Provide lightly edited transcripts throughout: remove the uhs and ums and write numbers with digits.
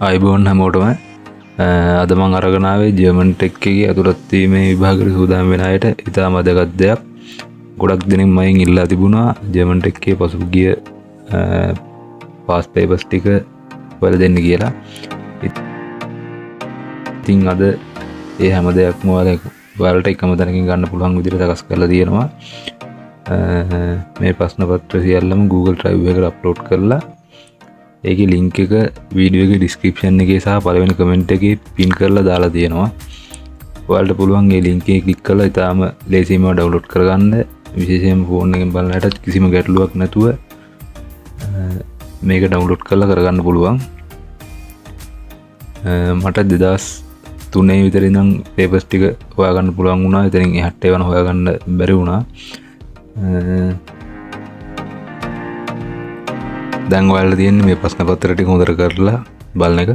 අයිබෝන් හැමෝටම අද මං අරගෙන ආවේ ජර්මන් ටෙක් එකේ අතුලත් වීමේ විභාගයට සූදානම් වෙන අයට ඉතාම වැදගත් දෙයක්. ගොඩක් දෙනෙක් මයින් ඉල්ලා තිබුණා ජර්මන් ටෙක් එකේ පසුගිය පාස් පේපර්ස් ටික ඔයාලා දෙන්න කියලා. ඉතින් අද ඒ හැම දෙයක්ම ඔයාලට එකම තැනකින් ගන්න පුළුවන් විදිහට සකස් කරලා තියෙනවා. මේ ප්‍රශ්න පත්‍ර සියල්ලම Google Drive එකට අප්ලෝඩ් කරලා ඒකේ ලින්ක් එක වීඩියෝ එකේ ඩිස්ක්‍රිප්ෂන් එකේ සහ පළවෙනි කමෙන්ට් එකේ පින් කරලා දාලා තියෙනවා. ඔයාලට පුළුවන් මේ ලින්ක් එක ක්ලික් කරලා ඊටාම ලේසියෙන්ම ඩවුන්ලෝඩ් කරගන්න. විශේෂයෙන්ම ෆෝන් එකෙන් බලනට කිසිම ගැටලුවක් නැතුව මේක ඩවුන්ලෝඩ් කරලා කරගන්න පුළුවන්. මට 2003 විතර ඉඳන් පේපර්ස් ටික හොයාගන්න පුළුවන් වුණා. එතනින් එහාට ඒවා හොයාගන්න බැරි වුණා. දැන් ඔයාලට තියෙන්නේ මේ ප්‍රශ්න පත්‍ර ටික හොඳට කරලා බලන එක.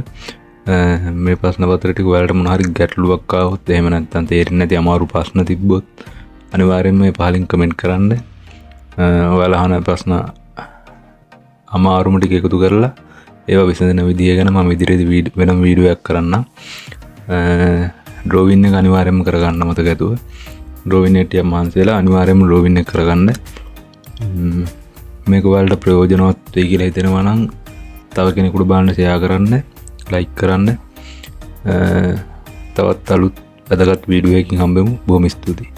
මේ ප්‍රශ්න පත්‍ර ටික ඔයාලට මොන හරි ගැටලුවක් ආවොත් එහෙම නැත්නම් තේරෙන්නේ නැති අමාරු ප්‍රශ්න තිබ්බොත් අනිවාර්යෙන්ම මේ පහලින් කමෙන්ට් කරන්න. ඔයාලා අහන ප්‍රශ්න අමාරුම ටික එකතු කරලා ඒවා විසඳන විදිය ගැන මම ඉදිරියේදී වෙනම වීඩියෝ එකක් කරන්නම්. ඩ්‍රෝවින් එක අනිවාර්යෙන්ම කරගන්න මතක ඇතුව. ඩ්‍රෝවින් එක ටිකක් මහන්සි වෙලා අනිවාර්යෙන්ම ඩ්‍රෝවින් එක කරගන්න. මේක ඔයාලට ප්‍රයෝජනවත් වෙයි කියලා හිතෙනවා නම් තව කෙනෙකුට බලන්න ෂෙයා කරන්න, ලයික් කරන්න. තවත් අලුත් වැදගත් වීඩියෝ එකකින් හම්බෙමු. බොහොම ස්තුතියි.